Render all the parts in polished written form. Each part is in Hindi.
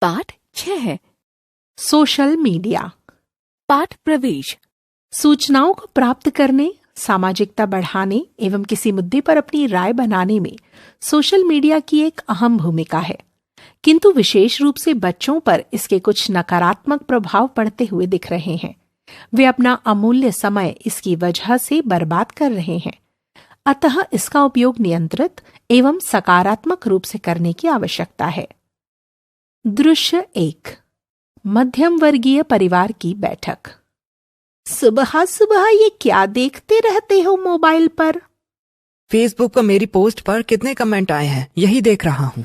पाठ 6। Social media. पाठ प्रवेश। सूचनाओं को प्राप्त करने, सामाजिकता बढ़ाने एवं किसी मुद्दे पर अपनी राय बनाने में सोशल मीडिया की एक अहम भूमिका है, किंतु विशेष रूप से बच्चों पर इसके कुछ नकारात्मक प्रभाव पड़ते हुए दिख रहे हैं। वे अपना अमूल्य समय इसकी वजह से बर्बाद कर रहे हैं। अतः इसका उपयोग नियंत्रित एवं सकारात्मक रूप से करने की आवश्यकता है। दृश्य 1। मध्यम वर्गीय परिवार की बैठक। सुबह सुबह ये क्या देखते रहते हो मोबाइल पर? फेसबुक पर मेरी पोस्ट पर कितने कमेंट आए हैं, यही देख रहा हूँ।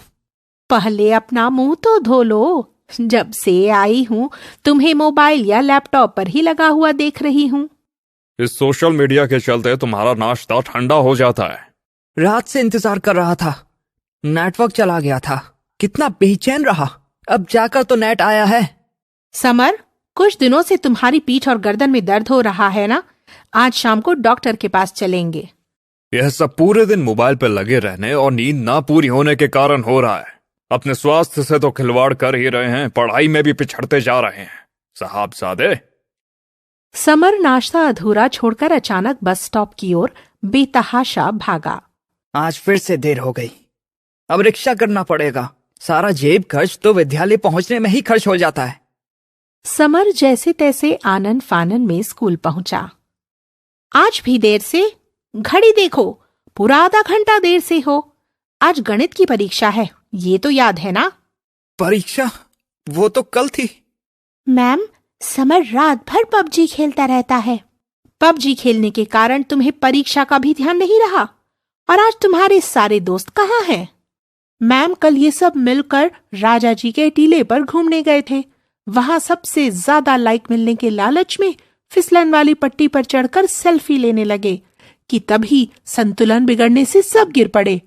पहले अपना मुंह तो धो लो। जब से आई हूँ तुम्हें मोबाइल या लैपटॉप पर ही लगा हुआ देख रही हूँ। इस सोशल मीडिया के चलते तुम्हारा नाश्ता ठंडा हो जाता है। रात से इंतजार कर रहा था, नेटवर्क चला गया था, कितना बेचैन रहा। अब जाकर तो नेट आया है। समर, कुछ दिनों से तुम्हारी पीठ और गर्दन में दर्द हो रहा है ना? आज शाम को डॉक्टर के पास चलेंगे। यह सब पूरे दिन मोबाइल पर लगे रहने और नींद ना पूरी होने के कारण हो रहा है। अपने स्वास्थ्य से तो खिलवाड़ कर ही रहे हैं, पढ़ाई में भी पिछड़ते जा रहे हैं। साहबजादे। समर नाश्ता अधूरा छोड़कर अचानक बस स्टॉप की ओर बेतहाशा भागा। आज फिर से देर हो गई, अब रिक्शा करना पड़ेगा। सारा जेब खर्च तो विद्यालय पहुंचने में ही खर्च हो जाता है। समर जैसे तैसे आनन फानन में स्कूल पहुंचा। आज भी देर से? घड़ी देखो, पूरा आधा घंटा देर से हो। आज गणित की परीक्षा है, ये तो याद है ना? परीक्षा? वो तो कल थी। मैम, समर रात भर पबजी खेलता रहता है। पबजी खेलने के कारण तुम्हें परीक्षा का भी ध्यान नहीं रहा। और आज तुम्हारे सारे दोस्त कहाँ हैं? मैम, कल ये सब मिलकर राजा जी के टीले पर घूमने गए थे। वहां सबसे ज्यादा लाइक मिलने के लालच में फिसलन वाली पट्टी पर चढ़कर सेल्फी लेने लगे कि तभी संतुलन बिगड़ने से सब गिर पड़े।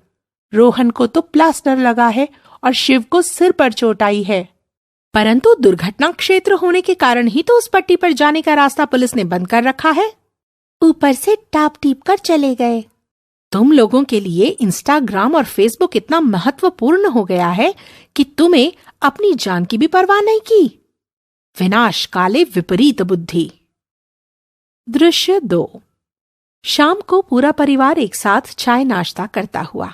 रोहन को तो प्लास्टर लगा है और शिव को सिर पर चोट आई है। परंतु दुर्घटना क्षेत्र होने के कारण ही तो उस पट्टी पर जाने का रास्ता पुलिस ने बंद कर रखा है। ऊपर से टाप टीप कर चले गए। तुम लोगों के लिए इंस्टाग्राम और फेसबुक इतना महत्वपूर्ण हो गया है कि तुम्हें अपनी जान की भी परवाह नहीं की। विनाश काले विपरीत बुद्धि। दृश्य 2। शाम को पूरा परिवार एक साथ चाय नाश्ता करता हुआ।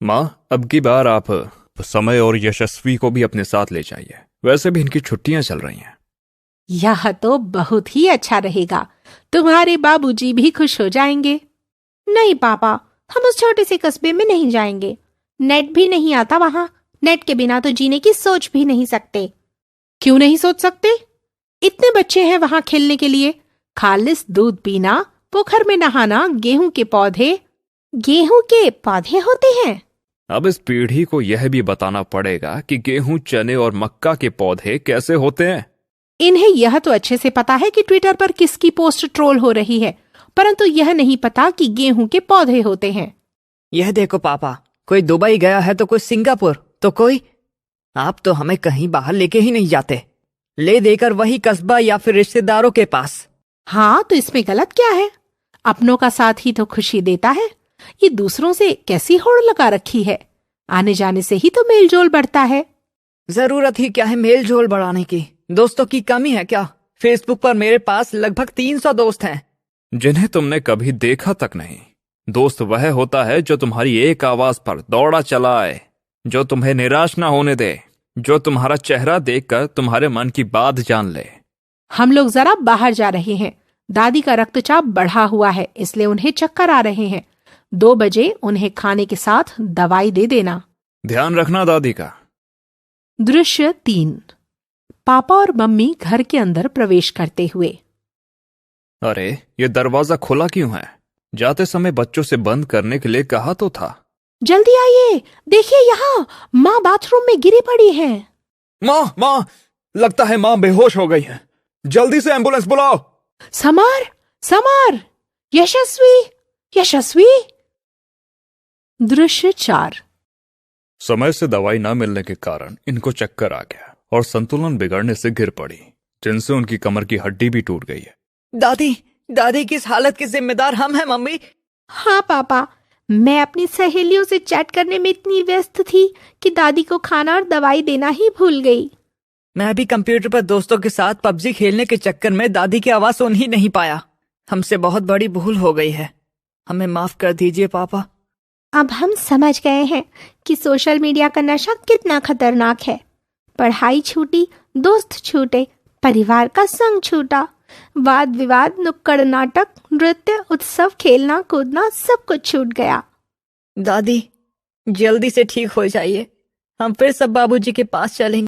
माँ, अब की बार आप समय और यशस्वी को भी अपने साथ ले जाइए। वैसे भी इनकी छुट्टियां चल रही हैं। यह तो बहुत ही अच्छा रहेगा। तुम्हारे बाबूजी भी खुश हो जाएंगे। नहीं पापा, हम उस छोटे से कस्बे में नहीं जाएंगे। नेट भी नहीं आता वहां। नेट के बिना तो जीने की सोच भी नहीं सकते। क्यों नहीं सोच सकते? इतने बच्चे हैं वहां खेलने के लिए। खालिस दूध पीना, पोखर में नहाना, गेहूं के पौधे होते हैं। अब इस पीढ़ी को यह भी बताना पड़ेगा कि गेहूं, चने और मक्का के पौधे कैसे होते हैं। इन्हें यह तो अच्छे से पता है कि ट्विटर पर किसकी पोस्ट ट्रोल हो रही है, परंतु यह नहीं पता कि गेहूं के पौधे होते हैं। यह देखो पापा, कोई दुबई गया है तो कोई सिंगापुर तो कोई। आप तो हमें कहीं बाहर लेके ही नहीं जाते, ले देकर वही कस्बा या फिर रिश्तेदारों के पास। हाँ, तो इसमें गलत क्या है? अपनों का साथ ही तो खुशी देता है। ये दूसरों से कैसी होड़ लगा रखी है? आने जाने से ही तो मेलजोल बढ़ता है। जरूरत ही क्या है मेलजोल बढ़ाने की? दोस्तों की कमी है क्या? फेसबुक पर मेरे पास लगभग 300 दोस्त हैं, जिन्हें तुमने कभी देखा तक नहीं। दोस्त वह होता है जो तुम्हारी एक आवाज पर दौड़ा चला आए, जो तुम्हें निराश ना होने दे, जो तुम्हारा चेहरा देखकर तुम्हारे मन की बात जान ले। हम लोग जरा बाहर जा रहे हैं। दादी का रक्तचाप बढ़ा हुआ है, इसलिए उन्हें चक्कर आ रहे हैं। 2 बजे उन्हें खाने के साथ दवाई दे देना। ध्यान रखना दादी का। दृश्य 3। पापा और मम्मी घर के अंदर प्रवेश करते हुए। अरे, ये दरवाजा खुला क्यों है? जाते समय बच्चों से बंद करने के लिए कहा तो था। जल्दी आइए, देखिए यहाँ माँ बाथरूम में गिरी पड़ी है। माँ, लगता है माँ बेहोश हो गई है। जल्दी से एम्बुलेंस बुलाओ। समर, यशस्वी। दृश्य 4। समय से दवाई न मिलने के कारण इनको चक्कर आ गया और संतुलन बिगड़ने से गिर पड़ी, जिनसे उनकी कमर की हड्डी भी टूट गई है। दादी की इस हालत के जिम्मेदार हम हैं मम्मी। हाँ पापा, मैं अपनी सहेलियों से चैट करने में इतनी व्यस्त थी कि दादी को खाना और दवाई देना ही भूल गई। मैं भी कंप्यूटर पर दोस्तों के साथ पबजी खेलने के चक्कर में दादी की आवाज सुन ही नहीं पाया। हमसे बहुत बड़ी भूल हो गई है, हमें माफ कर दीजिए पापा। अब हम समझ गए हैं कि सोशल मीडिया का नशा कितना खतरनाक है। पढ़ाई छूटी, दोस्त छूटे, परिवार का संग छूटा, वाद विवाद, नुक्कड़ नाटक, नृत्य, उत्सव, खेलना कूदना सब कुछ छूट गया। दादी जल्दी से ठीक हो जाइए, हम फिर सब बाबूजी के पास चलेंगे।